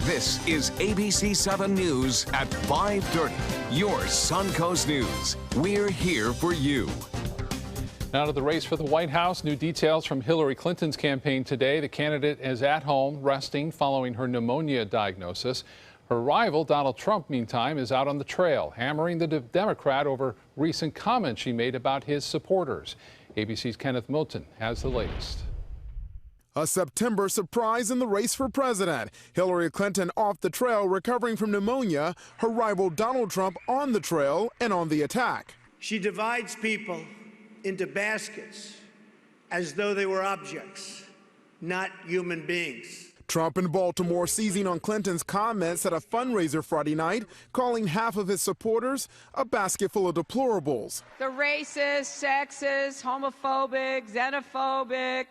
This is ABC7 News at 5:30. Your Suncoast News. We're here for you. Now to the race for the White House. New details from Hillary Clinton's campaign today. The candidate is at home resting following her pneumonia diagnosis. Her rival, Donald Trump, meantime, is out on the trail, hammering the Democrat over recent comments she made about his supporters. ABC's Kenneth Moulton has the latest. A September surprise in the race for president. Hillary Clinton off the trail recovering from pneumonia. Her rival Donald Trump on the trail and on the attack. She divides people into baskets as though they were objects, not human beings. Trump in Baltimore seizing on Clinton's comments at a fundraiser Friday night, calling half of his supporters a basket full of deplorables. The racist, sexist, homophobic, xenophobic,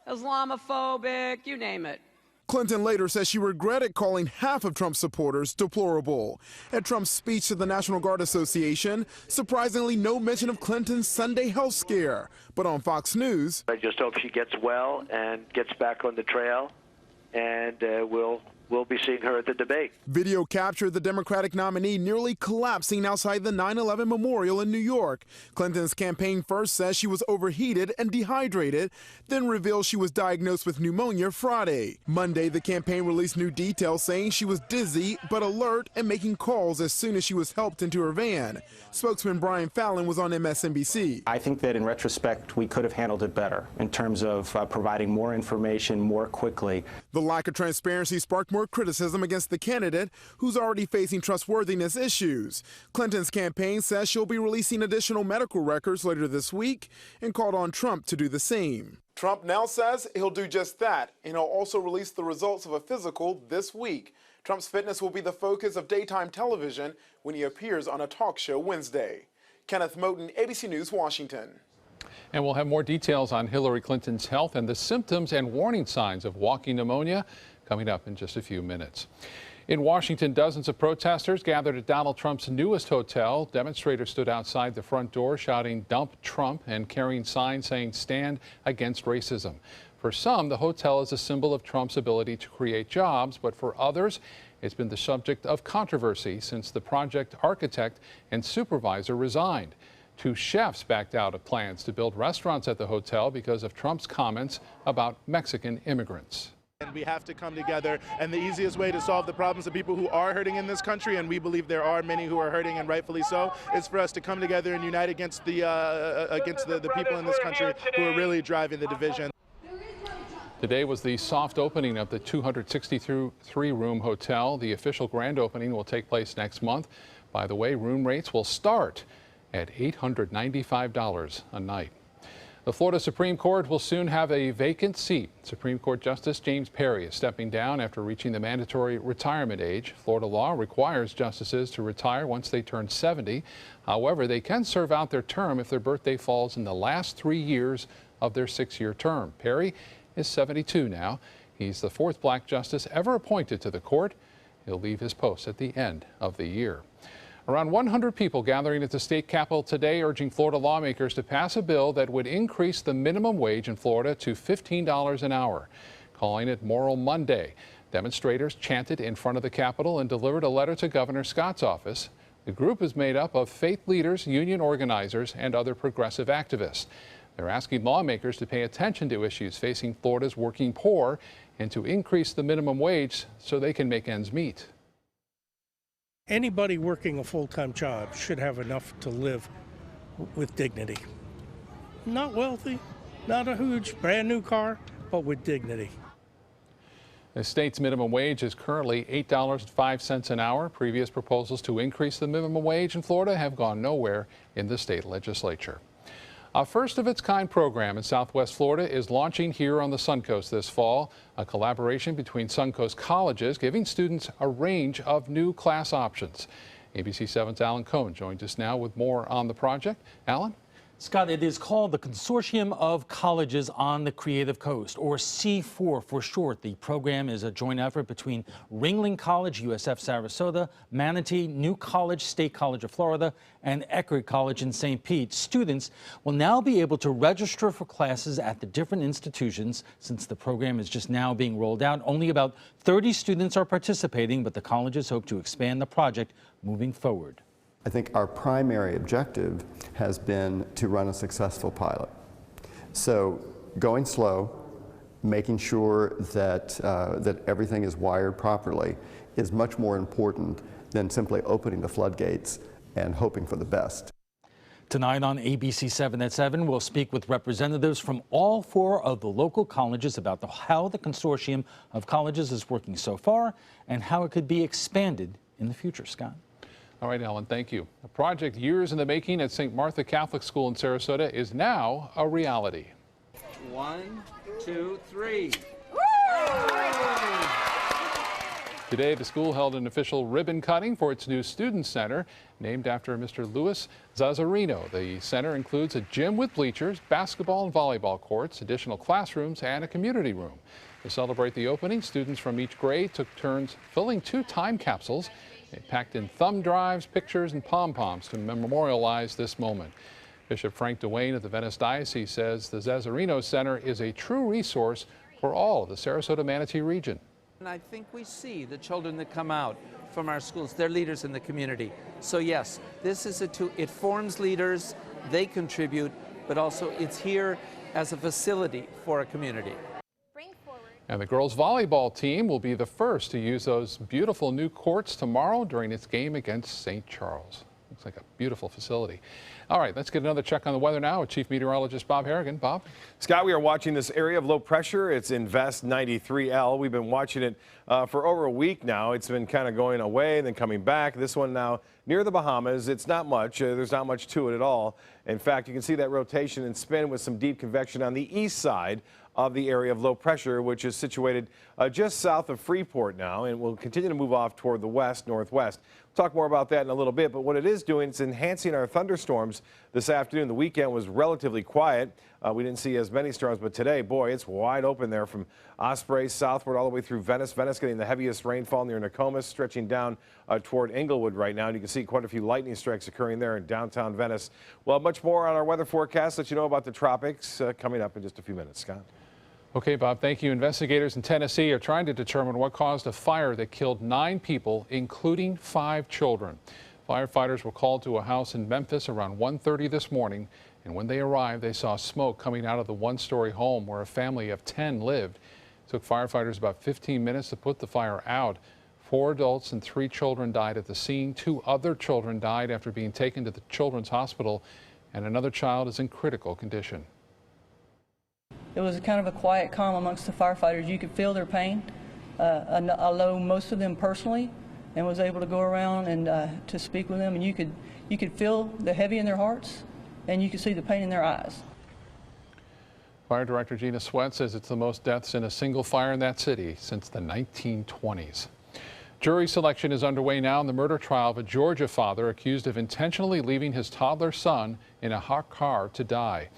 Islamophobic, you name it. Clinton later says she regretted calling half of Trump's supporters deplorable. At Trump's speech to the National Guard Association, surprisingly no mention of Clinton's Sunday health scare. But on Fox News, I just hope she gets well and gets back on the trail, and we'll be seeing her at the debate. Video captured the Democratic nominee nearly collapsing outside the 9/11 memorial in New York. Clinton's campaign first says she was overheated and dehydrated, then revealed she was diagnosed with pneumonia Friday. Monday, the campaign released new details saying she was dizzy but alert and making calls as soon as she was helped into her van. Spokesman Brian Fallon was on MSNBC. I think that in retrospect, we could have handled it better in terms of providing more information more quickly. The lack of transparency sparked more criticism against the candidate, who's already facing trustworthiness issues. Clinton's campaign says she'll be releasing additional medical records later this week and called on Trump to do the same. Trump now says he'll do just that, and he'll also release the results of a physical this week. Trump's fitness will be the focus of daytime television when he appears on a talk show Wednesday. Kenneth Moulton, ABC News, Washington. And we'll have more details on Hillary Clinton's health and the symptoms and warning signs of walking pneumonia coming up in just a few minutes. In Washington, dozens of protesters gathered at Donald Trump's newest hotel. Demonstrators stood outside the front door shouting "Dump Trump" and carrying signs saying "Stand against racism." For some, the hotel is a symbol of Trump's ability to create jobs, but for others, it's been the subject of controversy since the project architect and supervisor resigned. Two chefs backed out of plans to build restaurants at the hotel because of Trump's comments about Mexican immigrants. And we have to come together, and the easiest way to solve the problems of people who are hurting in this country, and we believe there are many who are hurting, and rightfully so, is for us to come together and unite against the people in this country who are really driving the division. Today was the soft opening of the 263-room hotel. The official grand opening will take place next month. By the way, room rates will start at $895 a night. The Florida Supreme Court will soon have a vacant seat. Supreme Court Justice James Perry is stepping down after reaching the mandatory retirement age. Florida law requires justices to retire once they turn 70. However, they can serve out their term if their birthday falls in the last 3 years of their 6-year term. Perry is 72 now. He's the 4th black justice ever appointed to the court. He'll leave his post at the end of the year. Around 100 people gathering at the state capitol today urging Florida lawmakers to pass a bill that would increase the minimum wage in Florida to $15 an hour, calling it Moral Monday. Demonstrators chanted in front of the Capitol and delivered a letter to Governor Scott's office. The group is made up of faith leaders, union organizers, and other progressive activists. They're asking lawmakers to pay attention to issues facing Florida's working poor and to increase the minimum wage so they can make ends meet. Anybody working a full-time job should have enough to live with dignity. Not wealthy, not a huge brand new car, but with dignity. The state's minimum wage is currently $8.05 an hour. Previous proposals to increase the minimum wage in Florida have gone nowhere in the state legislature. A first-of-its-kind program in Southwest Florida is launching here on the Suncoast this fall, a collaboration between Suncoast colleges giving students a range of new class options. ABC7's Alan Cohn joins us now with more on the project. Alan? Scott, it is called the Consortium of Colleges on the Creative Coast, or C4 for short. The program is a joint effort between Ringling College, USF Sarasota, Manatee, New College, State College of Florida, and Eckerd College in St. Pete. Students will now be able to register for classes at the different institutions. Since the program is just now being rolled out, only about 30 students are participating, but the colleges hope to expand the project moving forward. I think our primary objective has been to run a successful pilot. So going slow, making sure that, that everything is wired properly is much more important than simply opening the floodgates and hoping for the best. Tonight on ABC7 at 7, we'll speak with representatives from all 4 of the local colleges about how the Consortium of Colleges is working so far and how it could be expanded in the future. Scott. All right, Ellen, thank you. A project years in the making at St. Martha Catholic School in Sarasota is now a reality. 1, 2, 3. Today, the school held an official ribbon cutting for its new student center, named after Mr. Louis Zazzarino. The center includes a gym with bleachers, basketball and volleyball courts, additional classrooms, and a community room. To celebrate the opening, students from each grade took turns filling 2 time capsules. They packed in thumb drives, pictures, and pom-poms to memorialize this moment. Bishop Frank Duane of the Venice Diocese says the Zazzarino Center is a true resource for all of the Sarasota-Manatee region. And I think we see the children that come out from our schools, they're leaders in the community. So yes, this is it forms leaders, they contribute, but also it's here as a facility for a community. And the girls volleyball team will be the first to use those beautiful new courts tomorrow during its game against St. Charles. Looks like a beautiful facility. All right, let's get another check on the weather now with Chief Meteorologist Bob Harrigan. Bob? Scott, we are watching this area of low pressure. It's in Vest 93L. We've been watching it for over a week now. It's been kind of going away and then coming back. This one now near the Bahamas. It's not much. There's not much to it at all. In fact, you can see that rotation and spin with some deep convection on the east side of the area of low pressure, which is situated just south of Freeport now and will continue to move off toward the west, northwest. We'll talk more about that in a little bit, but what it is doing, it's enhancing our thunderstorms this afternoon. The weekend was relatively quiet. We didn't see as many storms, but today, boy, it's wide open there from Osprey southward all the way through Venice. Venice getting the heaviest rainfall near Nokomis, stretching down toward Englewood right now. And you can see quite a few lightning strikes occurring there in downtown Venice. We'll have much more on our weather forecast, let you know about the tropics coming up in just a few minutes. Scott. Okay, Bob, thank you. Investigators in Tennessee are trying to determine what caused a fire that killed 9 people, including 5 children. Firefighters were called to a house in Memphis around 1:30 this morning, and when they arrived, they saw smoke coming out of the 1-story home where a family of 10 lived. It took firefighters about 15 minutes to put the fire out. 4 adults and 3 children died at the scene. 2 other children died after being taken to the Children's Hospital, and another child is in critical condition. It was kind of a quiet calm amongst the firefighters. You could feel their pain. I know most of them personally and was able to go around and to speak with them, and you could feel the heavy in their hearts and you could see the pain in their eyes. Fire Director Gina Sweat says it's the most deaths in a single fire in that city since the 1920s. Jury selection is underway now in the murder trial of a Georgia father accused of intentionally leaving his toddler son in a hot car to die.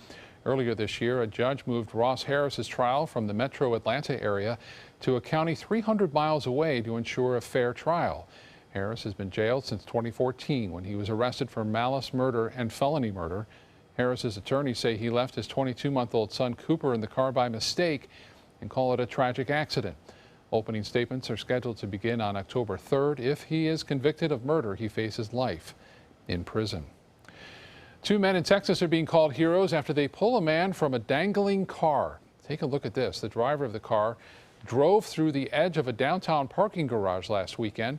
Earlier this year, a judge moved Ross Harris's trial from the metro Atlanta area to a county 300 miles away to ensure a fair trial. Harris has been jailed since 2014 when he was arrested for malice murder and felony murder. Harris's attorneys say he left his 22-month-old son Cooper in the car by mistake and call it a tragic accident. Opening statements are scheduled to begin on October 3rd. If he is convicted of murder, he faces life in prison. 2 men in Texas are being called heroes after they pull a man from a dangling car. Take a look at this. The driver of the car drove through the edge of a downtown parking garage last weekend.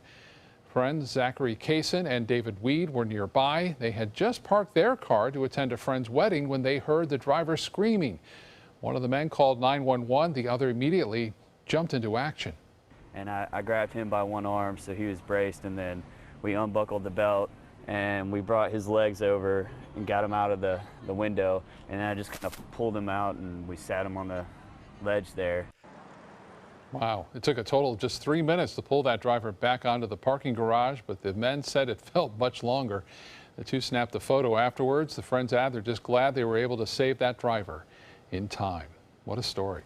Friends Zachary Kaysen and David Weed were nearby. They had just parked their car to attend a friend's wedding when they heard the driver screaming. One of the men called 911. The other immediately jumped into action. And I grabbed him by one arm so he was braced, and then we unbuckled the belt and we brought his legs over and got him out of the window, and then I just kind of pulled him out and we sat him on the ledge there. Wow, it took a total of just 3 minutes to pull that driver back onto the parking garage, but the men said it felt much longer. The two snapped a photo afterwards. The friends add they're just glad they were able to save that driver in time. What a story.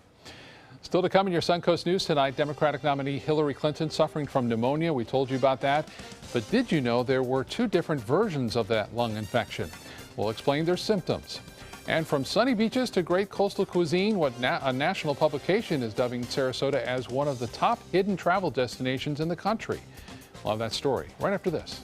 Still to come in your Suncoast News tonight, Democratic nominee Hillary Clinton suffering from pneumonia. We told you about that. But did you know there were two different versions of that lung infection? We'll explain their symptoms. And from sunny beaches to great coastal cuisine, what a national publication is dubbing Sarasota as one of the top hidden travel destinations in the country. We'll have that story right after this.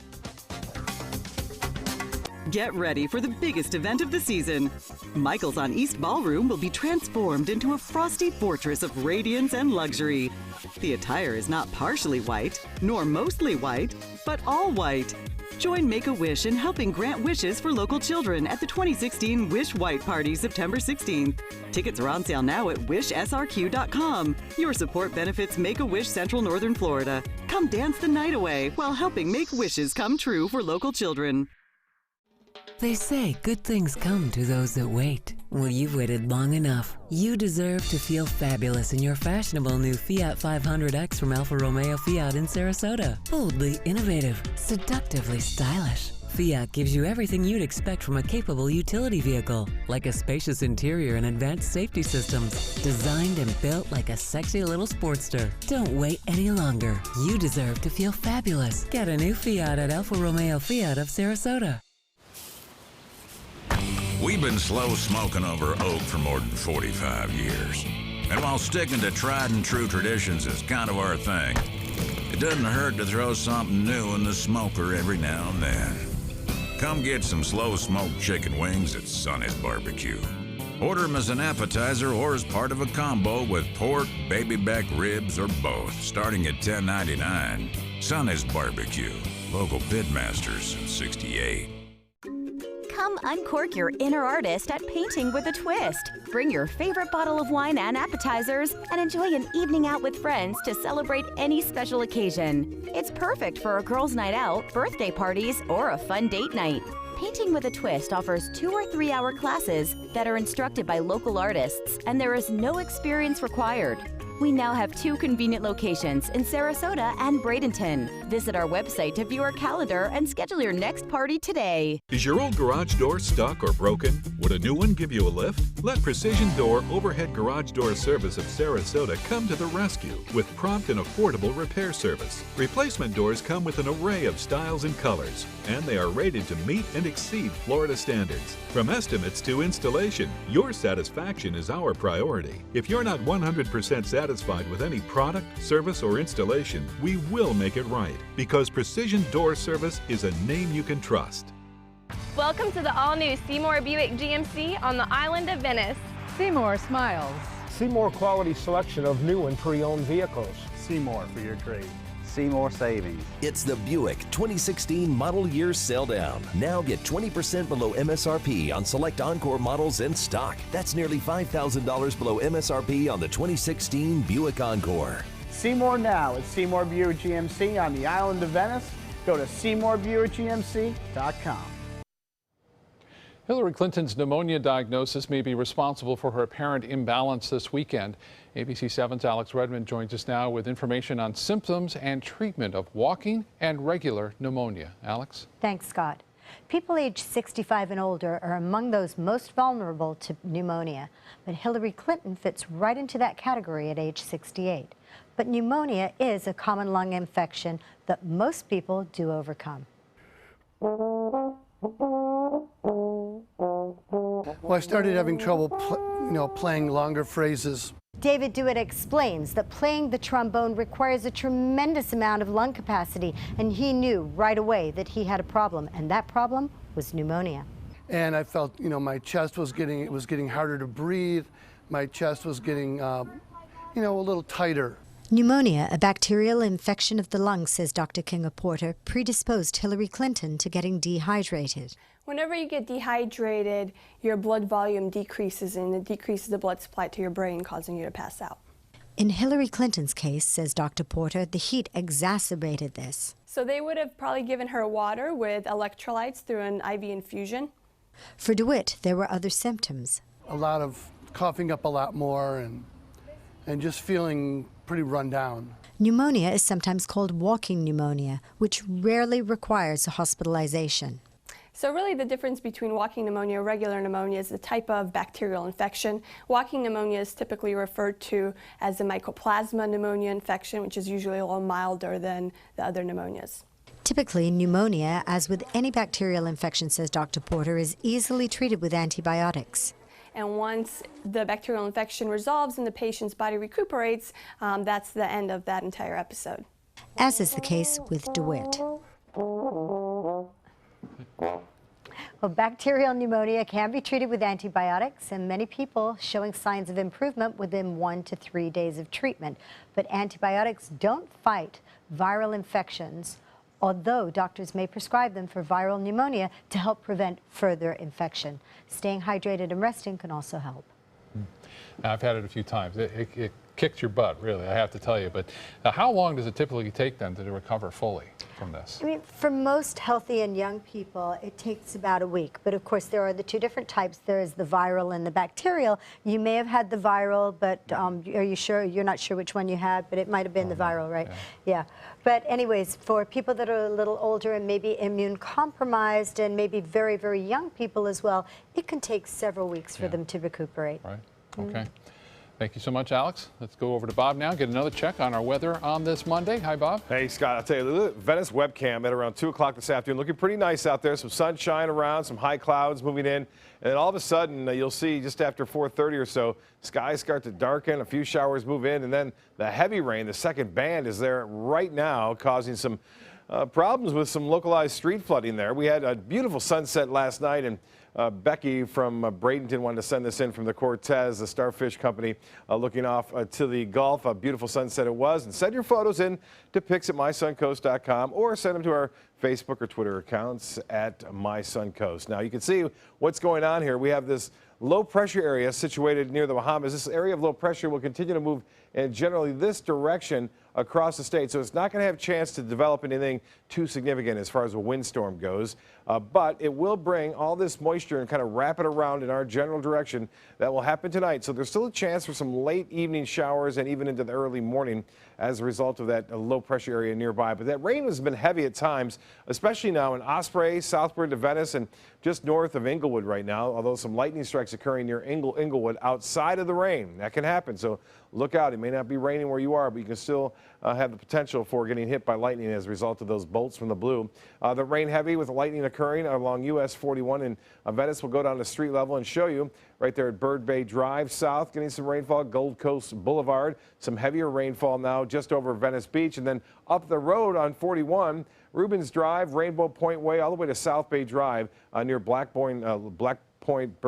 Get ready for the biggest event of the season. Michael's on East Ballroom will be transformed into a frosty fortress of radiance and luxury. The attire is not partially white, nor mostly white, but all white. Join Make-A-Wish in helping grant wishes for local children at the 2016 Wish White Party, September 16th. Tickets are on sale now at wishsrq.com. Your support benefits Make-A-Wish Central Northern Florida. Come dance the night away while helping make wishes come true for local children. They say good things come to those that wait. Well, you've waited long enough. You deserve to feel fabulous in your fashionable new Fiat 500X from Alfa Romeo Fiat in Sarasota. Boldly innovative, seductively stylish. Fiat gives you everything you'd expect from a capable utility vehicle, like a spacious interior and advanced safety systems, designed and built like a sexy little sportster. Don't wait any longer. You deserve to feel fabulous. Get a new Fiat at Alfa Romeo Fiat of Sarasota. We've been slow smoking over oak for more than 45 years. And while sticking to tried and true traditions is kind of our thing, it doesn't hurt to throw something new in the smoker every now and then. Come get some slow smoked chicken wings at Sonny's Barbecue. Order them as an appetizer or as part of a combo with pork, baby back ribs, or both, starting at $10.99. Sonny's Barbecue, local pitmasters since '68. Come uncork your inner artist at Painting with a Twist. Bring your favorite bottle of wine and appetizers and enjoy an evening out with friends to celebrate any special occasion. It's perfect for a girls' night out, birthday parties, or a fun date night. Painting with a Twist offers 2 or 3 hour classes that are instructed by local artists, and there is no experience required. We now have 2 convenient locations in Sarasota and Bradenton. Visit our website to view our calendar and schedule your next party today. Is your old garage door stuck or broken? Would a new one give you a lift? Let Precision Door Overhead Garage Door Service of Sarasota come to the rescue with prompt and affordable repair service. Replacement doors come with an array of styles and colors, and they are rated to meet and exceed Florida standards. From estimates to installation, your satisfaction is our priority. If you're not 100% satisfied with any product, service, or installation, we will make it right, because Precision Door Service is a name you can trust. Welcome to the all-new Seymour Buick GMC on the island of Venice. Seymour smiles. Seymour quality selection of new and pre-owned vehicles. Seymour for your trade. Seymour Savings. It's the Buick 2016 model year sell down. Now get 20% below MSRP on select Encore models in stock. That's nearly $5,000 below MSRP on the 2016 Buick Encore. Seymour now at Seymour Buick GMC on the island of Venice. Go to SeymourBuickGMC.com. Hillary Clinton's pneumonia diagnosis may be responsible for her apparent imbalance this weekend. ABC7's Alex Redmond joins us now with information on symptoms and treatment of walking and regular pneumonia. Alex? Thanks, Scott. People aged 65 and older are among those most vulnerable to pneumonia, but Hillary Clinton fits right into that category at age 68. But pneumonia is a common lung infection that most people do overcome. Well, I started having trouble, playing longer phrases. David Dewitt explains that playing the trombone requires a tremendous amount of lung capacity, and he knew right away that he had a problem, and that problem was pneumonia. And I felt, my chest was getting harder to breathe. My chest was getting, a little tighter. Pneumonia, a bacterial infection of the lungs, says Dr. Kinga Porter, predisposed Hillary Clinton to getting dehydrated. Whenever you get dehydrated, your blood volume decreases, and it decreases the blood supply to your brain, causing you to pass out. In Hillary Clinton's case, says Dr. Porter, the heat exacerbated this. So they would have probably given her water with electrolytes through an IV infusion. For DeWitt, there were other symptoms. A lot of coughing up a lot more and just feeling pretty run down. Pneumonia is sometimes called walking pneumonia, which rarely requires a hospitalization. So really the difference between walking pneumonia and regular pneumonia is the type of bacterial infection. Walking pneumonia is typically referred to as the mycoplasma pneumonia infection, which is usually a little milder than the other pneumonias. Typically, pneumonia, as with any bacterial infection, says Dr. Porter, is easily treated with antibiotics. And once the bacterial infection resolves and the patient's body recuperates, that's the end of that entire episode. As is the case with DeWitt. Well, bacterial pneumonia can be treated with antibiotics, and many people showing signs of improvement within 1 to 3 days of treatment. But antibiotics don't fight viral infections, although doctors may prescribe them for viral pneumonia to help prevent further infection. Staying hydrated and resting can also help. Now, I've had it a few times. It kicked your butt, really, I have to tell you. But how long does it typically take them to recover fully from this? I mean, for most healthy and young people, it takes about a week. But of course, there are the two different types. There is the viral and the bacterial. You may have had the viral, but are you sure? You're not sure which one you had, but it might have been the viral, right? Yeah. But anyways, for people that are a little older and maybe immune compromised and maybe very, very young people as well, it can take several weeks for them to recuperate. Right. Okay. Thank you so much, Alex. Let's go over to Bob now, get another check on our weather on this Monday. Hi, Bob. Hey, Scott. I'll tell you, the Venice webcam at around 2 o'clock this afternoon, looking pretty nice out there. Some sunshine around, some high clouds moving in. And then all of a sudden, you'll see just after 4:30 or so, skies start to darken, a few showers move in, and then the heavy rain, the second band, is there right now, causing some problems with some localized street flooding there. We had a beautiful sunset last night, and Becky from Bradenton wanted to send this in from the Cortez, the Starfish Company, looking off to the Gulf. A beautiful sunset it was. And send your photos in to pics@mysuncoast.com or send them to our Facebook or Twitter accounts at mysuncoast. Now you can see what's going on here. We have this low pressure area situated near the Bahamas. This area of low pressure will continue to move in generally this direction across the state, so it's not going to have a chance to develop anything too significant as far as a windstorm goes, but it will bring all this moisture and kind of wrap it around in our general direction. That will happen tonight, so there's still a chance for some late evening showers and even into the early morning as a result of that low pressure area nearby. But that rain has been heavy at times, especially now in Osprey, southward to Venice, and just north of Inglewood right now, although some lightning strikes occurring near Inglewood outside of the rain. That can happen, so look out. It may not be raining where you are, but you can still have the potential for getting hit by lightning as a result of those bolts from the blue. The rain heavy with lightning occurring along US 41 in Venice. Will go down to street level and show you right there at Bird Bay Drive south, getting some rainfall. Gold Coast Boulevard, some heavier rainfall now just over Venice Beach, and then up the road on 41, Rubens Drive, Rainbow Point Way, all the way to South Bay Drive near Blackburn Point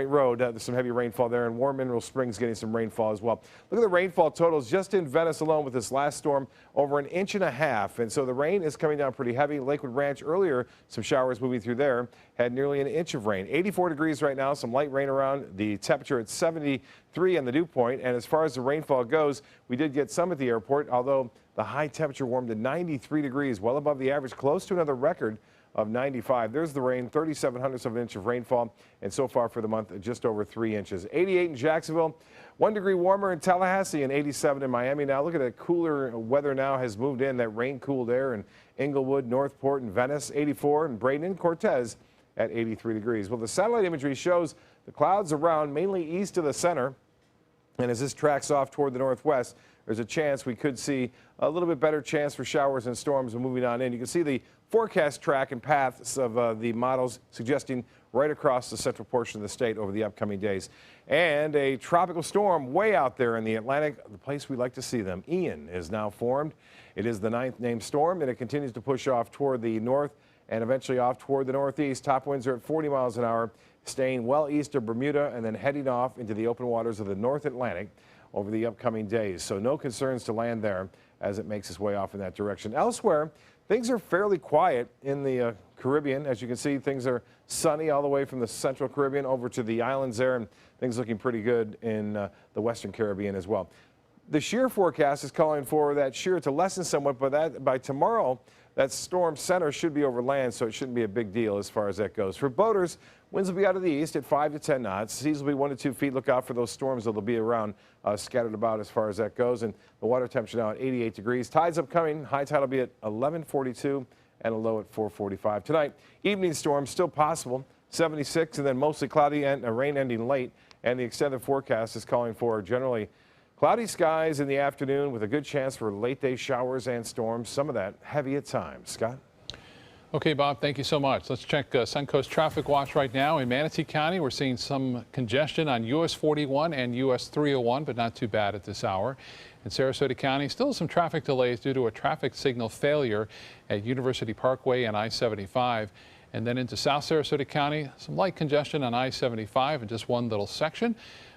Road. There's some heavy rainfall there, and War Mineral Springs getting some rainfall as well. Look at the rainfall totals just in Venice alone with this last storm, over 1.5 inches. And so the rain is coming down pretty heavy. Lakewood Ranch earlier, some showers moving through there, had nearly 1 inch of rain. 84 degrees right now, some light rain around. The temperature at 73 on the dew point. And as far as the rainfall goes, we did get some at the airport, although the high temperature warmed to 93 degrees, well above the average, close to another record of 95. There's the rain, 37/100 of an inch of rainfall, and so far for the month, just over 3 inches. 88 in Jacksonville, 1 degree warmer in Tallahassee, and 87 in Miami. Now look at that cooler weather now has moved in, that rain cooled air in Inglewood, Northport, and Venice, 84, and Bradenton, Cortez at 83 degrees. Well, the satellite imagery shows the clouds around mainly east of the center, and as this tracks off toward the northwest, there's a chance we could see a little bit better chance for showers and storms moving on in. You can see the forecast track and paths of the models suggesting right across the central portion of the state over the upcoming days. And a tropical storm way out there in the Atlantic, the place we like to see them. Ian is now formed. It is the 9th named storm, and it continues to push off toward the north and eventually off toward the northeast. Top winds are at 40 miles an hour, staying well east of Bermuda and then heading off into the open waters of the North Atlantic over the upcoming days. So no concerns to land there as it makes its way off in that direction. Elsewhere, things are fairly quiet in the Caribbean. As you can see, things are sunny all the way from the central Caribbean over to the islands there, and things looking pretty good in the western Caribbean as well. The shear forecast is calling for that shear to lessen somewhat, but by tomorrow, that storm center should be over land, so it shouldn't be a big deal as far as that goes. For boaters, winds will be out of the east at 5 to 10 knots. Seas will be 1 to 2 feet. Look out for those storms that will be around, scattered about as far as that goes. And the water temperature now at 88 degrees. Tides upcoming. High tide will be at 11:42 and a low at 445. Tonight, evening storms still possible, 76, and then mostly cloudy and rain ending late. And the extended forecast is calling for generally cloudy skies in the afternoon with a good chance for late day showers and storms, some of that heavy at times. Scott? Okay, Bob, thank you so much. Let's check Suncoast Traffic Watch right now. In Manatee County, we're seeing some congestion on US 41 and US 301, but not too bad at this hour. In Sarasota County, still some traffic delays due to a traffic signal failure at University Parkway and I-75. And then into South Sarasota County, some light congestion on I-75 in just one little section.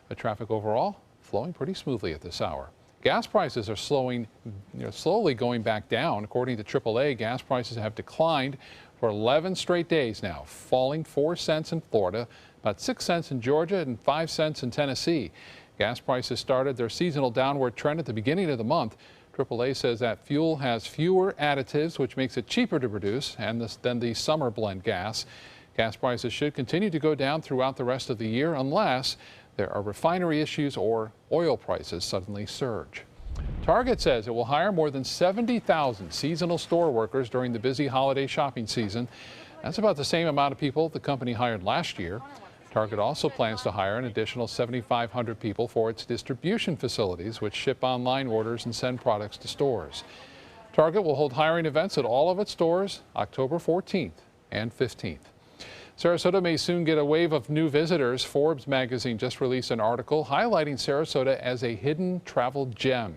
But traffic overall flowing pretty smoothly at this hour. Gas prices are slowly going back down. According to AAA, gas prices have declined for 11 straight days now, falling 4 cents in Florida, about 6 cents in Georgia, and 5 cents in Tennessee. Gas prices started their seasonal downward trend at the beginning of the month. AAA says that fuel has fewer additives, which makes it cheaper to produce than the summer blend gas. Gas prices should continue to go down throughout the rest of the year unless there are refinery issues or oil prices suddenly surge. Target says it will hire more than 70,000 seasonal store workers during the busy holiday shopping season. That's about the same amount of people the company hired last year. Target also plans to hire an additional 7,500 people for its distribution facilities, which ship online orders and send products to stores. Target will hold hiring events at all of its stores October 14th and 15th. Sarasota may soon get a wave of new visitors. Forbes magazine just released an article highlighting Sarasota as a hidden travel gem.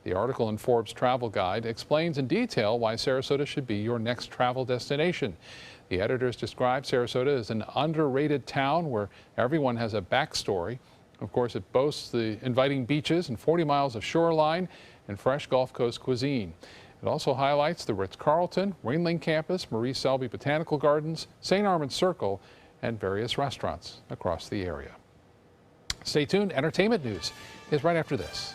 The article in Forbes Travel Guide explains in detail why Sarasota should be your next travel destination. The editors describe Sarasota as an underrated town where everyone has a backstory. Of course, it boasts the inviting beaches and 40 miles of shoreline and fresh Gulf Coast cuisine. It also highlights the Ritz-Carlton, Ringling Campus, Marie Selby Botanical Gardens, St. Armand Circle, and various restaurants across the area. Stay tuned. Entertainment news is right after this.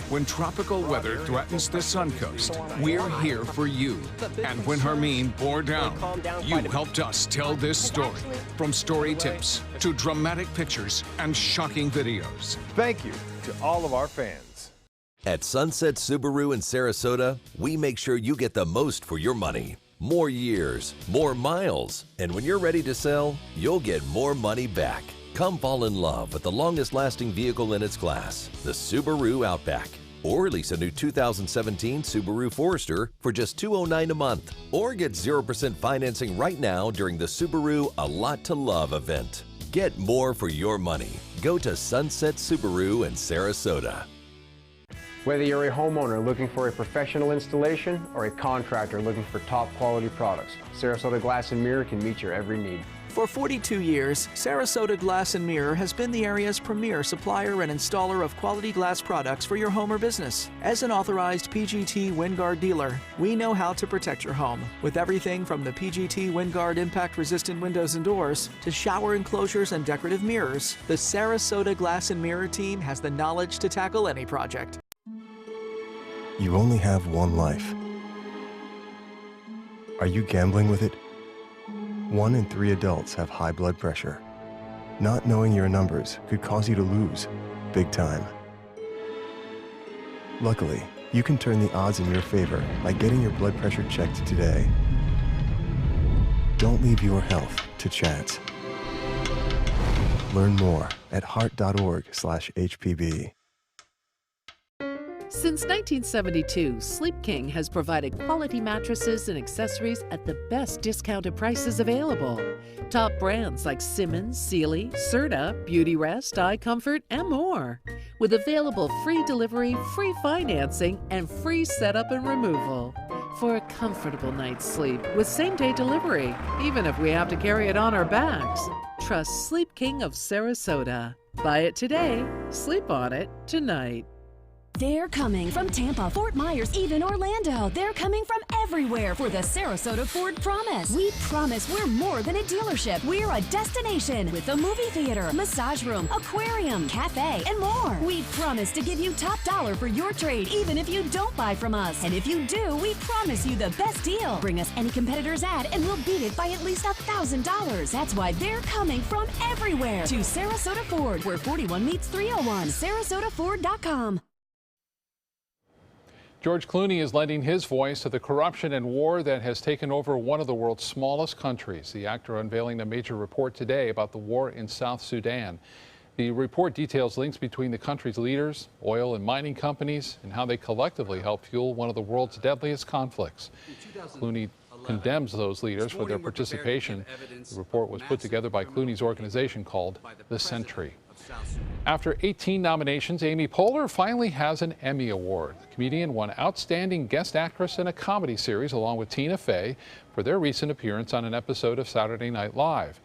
When tropical weather threatens the Suncoast, we're here for you. And when Hermine bore down, you helped us tell this story. From story tips to dramatic pictures and shocking videos. Thank you to all of our fans. At Sunset Subaru in Sarasota, we make sure you get the most for your money. More years, more miles, and when you're ready to sell, you'll get more money back. Come fall in love with the longest-lasting vehicle in its class, the Subaru Outback. Or lease a new 2017 Subaru Forester for just $209 a month. Or get 0% financing right now during the Subaru A Lot to Love event. Get more for your money. Go to Sunset Subaru in Sarasota. Whether you're a homeowner looking for a professional installation or a contractor looking for top quality products, Sarasota Glass and Mirror can meet your every need. For 42 years, Sarasota Glass & Mirror has been the area's premier supplier and installer of quality glass products for your home or business. As an authorized PGT WinGuard dealer, we know how to protect your home with everything from the PGT WinGuard impact-resistant windows and doors to shower enclosures and decorative mirrors. The Sarasota Glass & Mirror team has the knowledge to tackle any project. You only have one life. Are you gambling with it? 1 in 3 adults have high blood pressure. Not knowing your numbers could cause you to lose, big time. Luckily, you can turn the odds in your favor by getting your blood pressure checked today. Don't leave your health to chance. Learn more at heart.org/HPB. Since 1972, Sleep King has provided quality mattresses and accessories at the best discounted prices available. Top brands like Simmons, Sealy, Serta, Beautyrest, iComfort, and more. With available free delivery, free financing, and free setup and removal. For a comfortable night's sleep with same-day delivery, even if we have to carry it on our backs. Trust Sleep King of Sarasota. Buy it today, sleep on it tonight. They're coming from Tampa, Fort Myers, even Orlando. They're coming from everywhere for the Sarasota Ford Promise. We promise we're more than a dealership. We're a destination with a movie theater, massage room, aquarium, cafe, and more. We promise to give you top dollar for your trade, even if you don't buy from us. And if you do, we promise you the best deal. Bring us any competitor's ad and we'll beat it by at least $1,000. That's why they're coming from everywhere to Sarasota Ford, where 41 meets 301. SarasotaFord.com. George Clooney is lending his voice to the corruption and war that has taken over one of the world's smallest countries. The actor unveiling a major report today about the war in South Sudan. The report details links between the country's leaders, oil and mining companies, and how they collectively help fuel one of the world's deadliest conflicts. Clooney condemns those leaders for their participation. The report was put together by Clooney's organization called The Sentry. After 18 nominations, Amy Poehler finally has an Emmy Award. The comedian won Outstanding Guest Actress in a Comedy Series along with Tina Fey for their recent appearance on an episode of Saturday Night Live.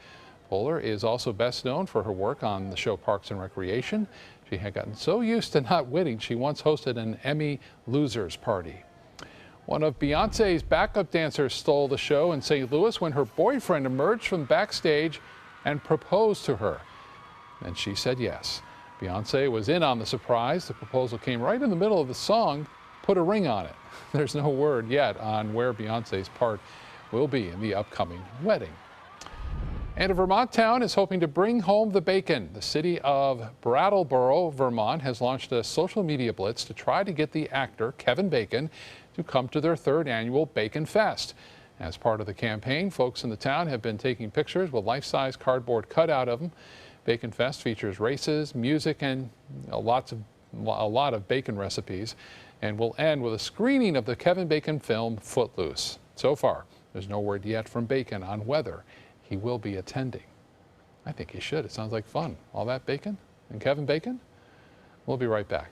Poehler is also best known for her work on the show Parks and Recreation. She had gotten so used to not winning, she once hosted an Emmy losers party. One of Beyoncé's backup dancers stole the show in St. Louis when her boyfriend emerged from backstage and proposed to her. And she said yes. Beyoncé was in on the surprise. The proposal came right in the middle of the song, Put a Ring on It. There's no word yet on where Beyoncé's part will be in the upcoming wedding. And a Vermont town is hoping to bring home the bacon. The city of Brattleboro, Vermont, has launched a social media blitz to try to get the actor Kevin Bacon to come to their third annual Bacon Fest. As part of the campaign, folks in the town have been taking pictures with life-size cardboard cutout of him. Bacon Fest features races, music, and a lot of bacon recipes, and will end with a screening of the Kevin Bacon film Footloose. So far, there's no word yet from Bacon on whether he will be attending. I think he should. It sounds like fun. All that bacon and Kevin Bacon. We'll be right back.